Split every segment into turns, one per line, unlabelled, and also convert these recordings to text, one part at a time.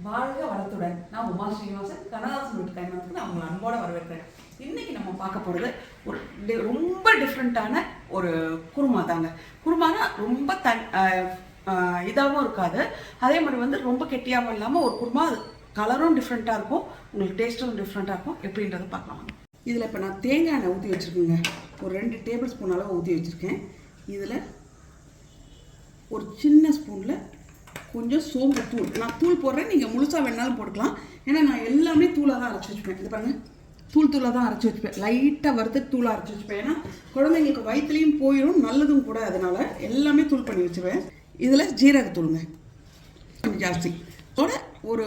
வாழ்க வளத்துடன் நான் உமா ஸ்ரீனிவாசன் கனதாசன் வீட்டு கைமாத்துக்கு நான் உங்களை அன்போட வரவேற்கிறேன். இன்னைக்கு நம்ம பார்க்க போகிறது ஒரு ரொம்ப டிஃப்ரெண்ட்டான ஒரு குருமா தாங்க. குருமானா ரொம்ப இதாகவும் இருக்காது, அதே மாதிரி வந்து ரொம்ப கெட்டியாகவும் இல்லாமல் ஒரு குருமா. அது கலரும் டிஃப்ரெண்ட்டாக இருக்கும், உங்களுக்கு டேஸ்ட்டும் டிஃப்ரெண்ட்டாக இருக்கும். எப்படின்றத பார்க்கலாம். இதில் இப்போ நான் தேங்காய் எண்ணெய் ஊற்றி வச்சுருக்கேங்க. ஒரு 2 டேபிள் ஸ்பூன் அளவு ஊற்றி வச்சுருக்கேன். இதில் ஒரு சின்ன ஸ்பூனில் கொஞ்சம் சோம்பு தூள், நான் தூள் போடுறேன், நீங்கள் முழுசாக வேணாலும் போட்டுக்கலாம். ஏன்னா நான் எல்லாமே தூளாக தான் அரைச்சி வச்சுப்பேன். இது பாருங்கள், தூளாக தான் அரைச்சி வச்சுப்பேன். லைட்டாக வறுத்து தூளாக அரைச்சி வச்சுப்பேன். ஏன்னா குழந்தைங்களுக்கு வயிற்றுலையும் போயிடும், நல்லதும் கூட. அதனால் எல்லாமே தூள் பண்ணி வச்சுருவேன். இதில் ஜீரகத்தூளுங்க கொஞ்சம் ஜாஸ்தி, அதோட ஒரு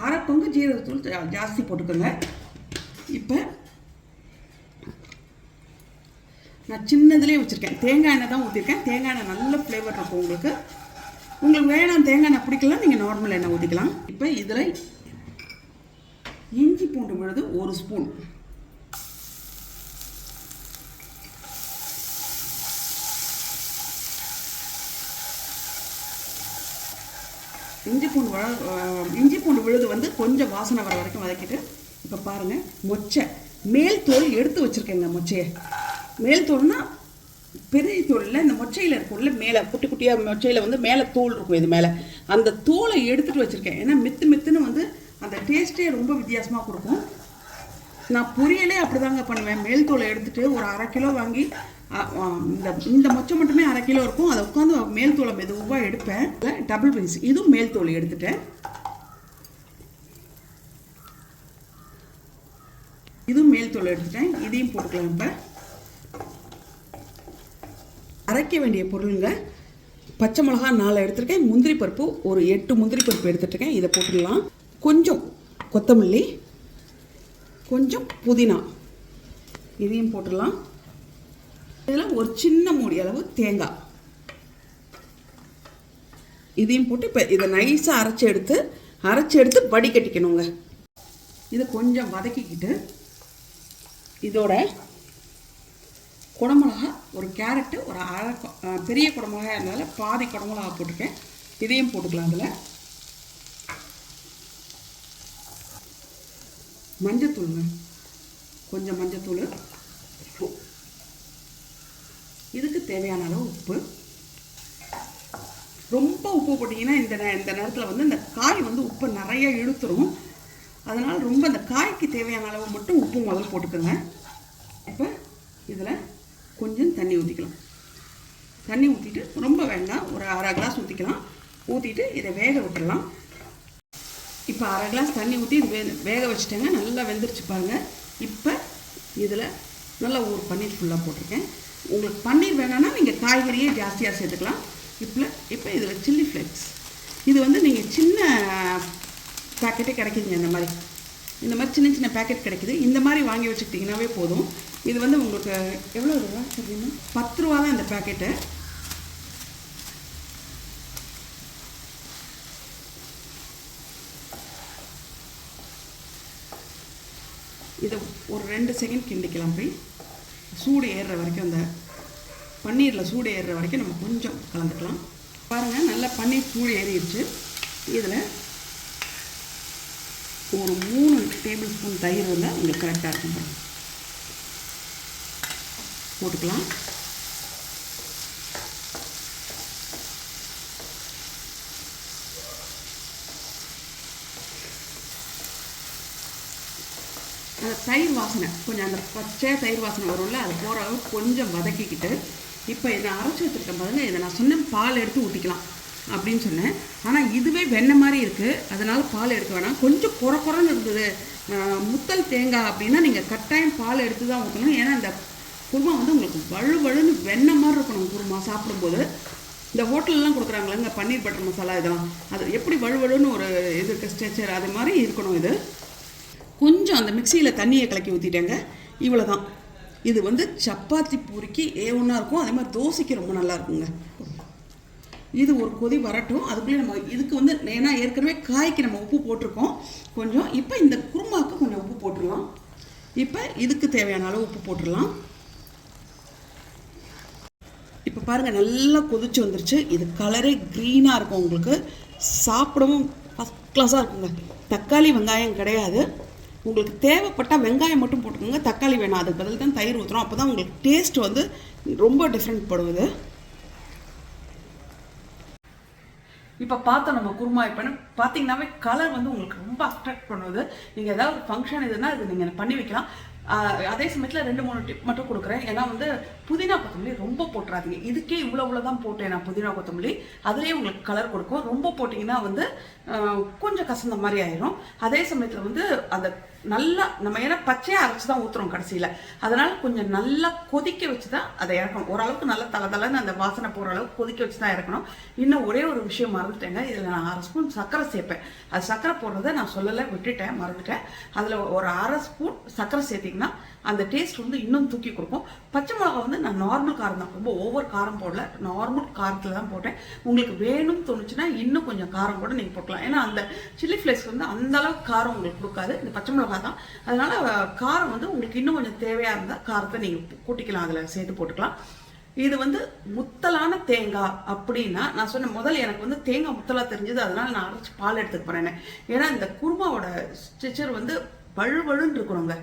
அரை பங்கு ஜீரகத்தூள் ஜாஸ்தி போட்டுக்கோங்க. இப்போ நான் சின்னதுலேயே வச்சுருக்கேன், தேங்காய் எண்ணெய் தான் ஊற்றிருக்கேன். தேங்காய் எண்ணெய் நல்ல ஃப்ளேவர் இருக்கும் உங்களுக்கு. உங்களுக்கு வேணாம் தேங்காய் எண்ணெய் பிடிக்கலாம், நீங்கள் நார்மல் எண்ணெய் ஊற்றிக்கலாம். இப்போ இதில் இஞ்சி பூண்டு விழுது 1 ஸ்பூன், இஞ்சி பூண்டு விழுது வந்து கொஞ்சம் வாசனை வர வரைக்கும் வதக்கிட்டு, இப்போ பாருங்கள் மொச்சை மேல் தோல் எடுத்து வச்சுருக்கேங்க. மொச்சையை மேல் தோல்னா பெரிய தோலில் இந்த மொச்சையில் இருக்கும்ல, மேலே குட்டி குட்டியாக மொச்சையில் வந்து மேலே தோல் இருக்கும். இது மேலே அந்த தோலை எடுத்துகிட்டு வச்சுருக்கேன். ஏன்னா மெத்துன்னு வந்து அந்த டேஸ்ட்டே ரொம்ப வித்தியாசமாக கொடுக்கும். நான் பொரியலே அப்படி தாங்க பண்ணுவேன். மேல் தோலை எடுத்துகிட்டு ஒரு 1/2 கிலோ வாங்கி, இந்த மொச்சை மட்டுமே 1/2 கிலோ இருக்கும். அதை உட்காந்து மேல் தோலை மெதுவாக எடுப்பேன். டபுள் பீஸ் இதுவும் மேல் தோலை எடுத்துட்டேன். இதுவும் மேல் தோலை எடுத்துட்டேன். இதையும் போட்டுக்கலாம். இப்போ அரைக்க வேண்டிய பொருளுங்க, பச்சை மிளகா 4 எடுத்துருக்கேன், முந்திரி பருப்பு ஒரு 8 முந்திரி பருப்பு எடுத்துட்டுருக்கேன். இதை போட்டுடலாம். கொஞ்சம் கொத்தமல்லி, கொஞ்சம் புதினா, இதையும் போட்டுடலாம். இதில் ஒரு சின்ன மூடி அளவு தேங்காய், இதையும் போட்டு இப்போ இதை நைஸாக அரைச்சி எடுத்து வடிகட்டிக்கணுங்க. இதை கொஞ்சம் வதக்கிக்கிட்டு இதோட குடமிளகா, ஒரு கேரட்டு, ஒரு பெரிய குடமிளகா இருந்தாலும் பாதி குடமிளகா போட்டிருக்கேன். இதையும் போட்டுக்கலாம். அதில் மஞ்சத்தூளுங்க, கொஞ்சம் மஞ்சத்தூள், இதுக்கு தேவையான அளவு உப்பு. ரொம்ப உப்பு போட்டிங்கன்னா இந்த நேரத்தில் வந்து இந்த காய் வந்து உப்பு நிறைய இழுத்துரும். அதனால் ரொம்ப இந்த காய்க்கு தேவையான அளவு மட்டும் உப்பு முதல்ல போட்டுக்கோங்க. இப்போ இதில் கொஞ்சம் தண்ணி ஊற்றிக்கலாம். தண்ணி ஊற்றிட்டு, ரொம்ப வேண்டாம், ஒரு 1/2 கிளாஸ் ஊற்றிக்கலாம். ஊற்றிட்டு இதை வேக விட்டுடலாம். இப்போ 1/2 கிளாஸ் தண்ணி ஊற்றி இது வேக வச்சுட்டேங்க. நல்லா வெந்துருச்சு பாருங்கள். இப்போ இதில் நல்லா ஒரு பன்னீர் ஃபுல்லாக போட்டிருக்கேன். உங்களுக்கு பன்னீர் வேணான்னா நீங்கள் காய்கறியே ஜாஸ்தியாக சேர்த்துக்கலாம். இப்போ இதில் சில்லி ஃப்ளேக்ஸ், இது வந்து நீங்கள் சின்ன பேக்கெட்டே கிடைக்குதுங்க. இந்த மாதிரி சின்ன பேக்கெட் கிடைக்குது. இந்த மாதிரி வாங்கி வச்சுக்கிட்டிங்கனாவே போதும். இது வந்து உங்களுக்கு எவ்வளோ ரூபா தெரியுமா? 10 ரூபா தான் இந்த பேக்கெட்டு. இதை ஒரு 2 செகண்ட் கிண்டிக்கலாம். போய் சூடு ஏறுற வரைக்கும், அந்த பன்னீரில் சூடு ஏறுற வரைக்கும் நம்ம கொஞ்சம் கலந்துக்கலாம். பாருங்கள், நல்லா பன்னீர் சூடு ஏறிடுச்சு. இதில் ஒரு 3 டேபிள் ஸ்பூன் தயிர் வந்து உங்களுக்கு கரெக்டாக இருக்கும். போட்டுக்கலாம். அந்த தயிர் வாசனை கொஞ்சம், அந்த பச்சை தயிர் வாசனை வரும்ல, அது போகிற அளவுக்கு கொஞ்சம் வதக்கிக்கிட்டு, இப்போ இதை அரைச்சி வச்சுருக்கேன் பாருங்கள். இதை நான் சொன்னேன் பால் எடுத்து ஊற்றிக்கலாம் அப்படின்னு சொன்னேன். ஆனால் இதுவே வெண்ணெய் மாதிரி இருக்குது, அதனால் பால் எடுக்க வேணாம். கொஞ்சம் குறன்னு இருந்தது முத்தல் தேங்காய் அப்படின்னா நீங்கள் கட்டாயம் பால் எடுத்து தான் ஊற்றணும். ஏன்னா இந்த குருமா வந்து உங்களுக்கு வழுவழுன்னு வெண்ணெய் மாதிரி இருக்கணும். குருமா சாப்பிடும்போது இந்த ஹோட்டல்லாம் கொடுக்குறாங்களே இந்த பன்னீர் பட்டர் மசாலா, இதெல்லாம் அது எப்படி வழுவழுன்னு ஒரு இது ஸ்ட்ரெச்சர் அது மாதிரி இருக்கணும். இது கொஞ்சம் அந்த மிக்சியில் தண்ணியை கலக்கி ஊற்றிட்டேங்க. இவ்வளோ தான். இது வந்து சப்பாத்தி பூரிக்கு ஏ1 இருக்கும், அதே மாதிரி தோசைக்கு ரொம்ப நல்லா இருக்குங்க. இது ஒரு கொதி வரட்டும். அதுக்குள்ளே நம்ம இதுக்கு வந்து ஏன்னா ஏற்கனவே காய்க்கு நம்ம உப்பு போட்டிருக்கோம் கொஞ்சம். இப்போ இந்த குருமாவுக்கு கொஞ்சம் உப்பு போட்டுடலாம். இப்போ இதுக்கு தேவையான அளவு உப்பு போட்டுடலாம். இப்போ பாருங்கள், நல்லா கொதிச்சு வந்துருச்சு. இது கலரே க்ரீனாக இருக்கும். உங்களுக்கு சாப்பிடவும் ஃபஸ்ட் கிளாஸாக இருக்குங்க. தக்காளி வெங்காயம் கிடையாது. உங்களுக்கு தேவைப்பட்டால் வெங்காயம் மட்டும் போட்டுக்கோங்க, தக்காளி வேணாம். அதுக்கு பதில் தான் தயிர் ஊற்றுறோம். அப்போ தான் உங்களுக்கு டேஸ்ட் வந்து ரொம்ப டிஃப்ரெண்ட் படுவது. இப்போ பார்த்தோம் நம்ம குருமா. இப்போ பார்த்தீங்கன்னாவே கலர் வந்து உங்களுக்கு ரொம்ப அட்ராக்ட் பண்ணுவது. நீங்கள் ஏதாவது ஒரு ஃபங்க்ஷன் இதுன்னா இது நீங்கள் பண்ணி வைக்கலாம். அதே சமயத்தில் 2-3 டிப் மட்டும் கொடுக்குறேன். ஏன்னா வந்து புதினா கொத்தமல்லி ரொம்ப போட்டுறாதீங்க. இதுக்கே இவ்வளோ தான் போட்டேன் நான் புதினா கொத்தமல்லி. அதுலேயே உங்களுக்கு கலர் கொடுக்கும். ரொம்ப போட்டிங்கன்னா வந்து கொஞ்சம் கசந்த மாதிரி ஆயிரும். அதே சமயத்தில் வந்து அந்த நல்லா நம்ம ஏன்னா பச்சையாக அரைச்சி தான் ஊற்றுறோம் கடைசியில். அதனால் கொஞ்சம் நல்லா கொதிக்க வச்சு தான் அதை இறக்கணும். ஓரளவுக்கு நல்லா தலைன்னு அந்த வாசனை போகிற அளவுக்கு கொதிக்க வச்சு தான் இறக்கணும். இன்னும் ஒரே ஒரு விஷயம் மறந்துட்டேங்க. இதில் நான் 1/2 ஸ்பூன் சர்க்கரை சேர்ப்பேன். அது சர்க்கரை போடுறதை நான் சொல்லலை, விட்டுட்டேன், மறந்துட்டேன். அதில் ஒரு 1/2 ஸ்பூன் சர்க்கரை சேர்த்திங்கன்னா அந்த டேஸ்ட் வந்து இன்னும் தூக்கி கொடுக்கும். பச்சை மிளகா வந்து நான் நார்மல் காரம் தான், ரொம்ப ஓவர் காரம் போடல, நார்மல் காரத்தில் தான் போட்டேன். உங்களுக்கு வேணும்னு தோணுச்சுன்னா இன்னும் கொஞ்சம் காரம் கூட நீங்கள் போட்டலாம். ஏன்னா அந்த சில்லி ஃப்ளேக்ஸ் வந்து அந்த அளவுக்கு காரம் உங்களுக்கு கொடுக்காது, இந்த பச்சை மிளகா தான். அதனால காரம் வந்து உங்களுக்கு இன்னும் கொஞ்சம் தேவையாக இருந்தால் காரத்தை நீங்கள் கூட்டிக்கலாம், அதில் சேர்த்து போட்டுக்கலாம். இது வந்து முத்தலான தேங்காய் அப்படின்னா நான் சொன்ன முதல்ல எனக்கு வந்து தேங்காய் முத்தலாக தெரிஞ்சது, அதனால நான் அரைச்சி பால் எடுத்துக்க போறேன். ஏன்னா இந்த குருமாவோட ஸ்ட்ரக்சர் வந்து வழுவழுன்னு இருக்கணுங்க.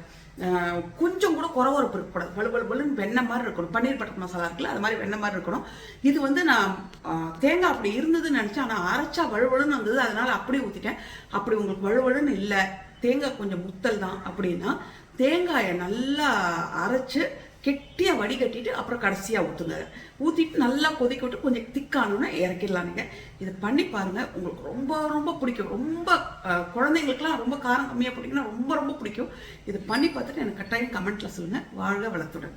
கொஞ்சம் கூட குறவரப்பு இருக்கக்கூடாது. வலுன்னு வெண்ணெய் மாதிரி இருக்கணும். பன்னீர் பட்டர் மசாலா இருக்குல்ல, அது மாதிரி வெண்ணெய் மாதிரி இருக்கணும். இது வந்து நான் தேங்காய் அப்படி இருந்ததுன்னு நினச்சேன். ஆனால் அரைச்சா வழுவழுன்னு வந்தது, அதனால அப்படி ஊற்றிட்டேன். அப்படி உங்களுக்கு வழுவழுன்னு இல்லை, தேங்காய் கொஞ்சம் முத்தல் தான் அப்படின்னா தேங்காயை நல்லா அரைச்சு கெட்டியாக வடிகட்டிட்டு அப்புறம் கடைசியாக ஊற்றுங்க. ஊற்றிட்டு நல்லா கொதிக்க விட்டு கொஞ்சம் திக்கானோன்னா இறக்கிடலாம். நீங்கள் இதை பண்ணி பாருங்கள், உங்களுக்கு ரொம்ப ரொம்ப பிடிக்கும். ரொம்ப குழந்தைங்களுக்குலாம் ரொம்ப காரம் கம்மியாக பிடிக்குன்னா ரொம்ப ரொம்ப பிடிக்கும். இதை பண்ணி பார்த்துட்டு எனக்கு கட்டாயம் கமெண்ட்டில் சொல்லுங்கள். வாழ்க வளத்துடன்.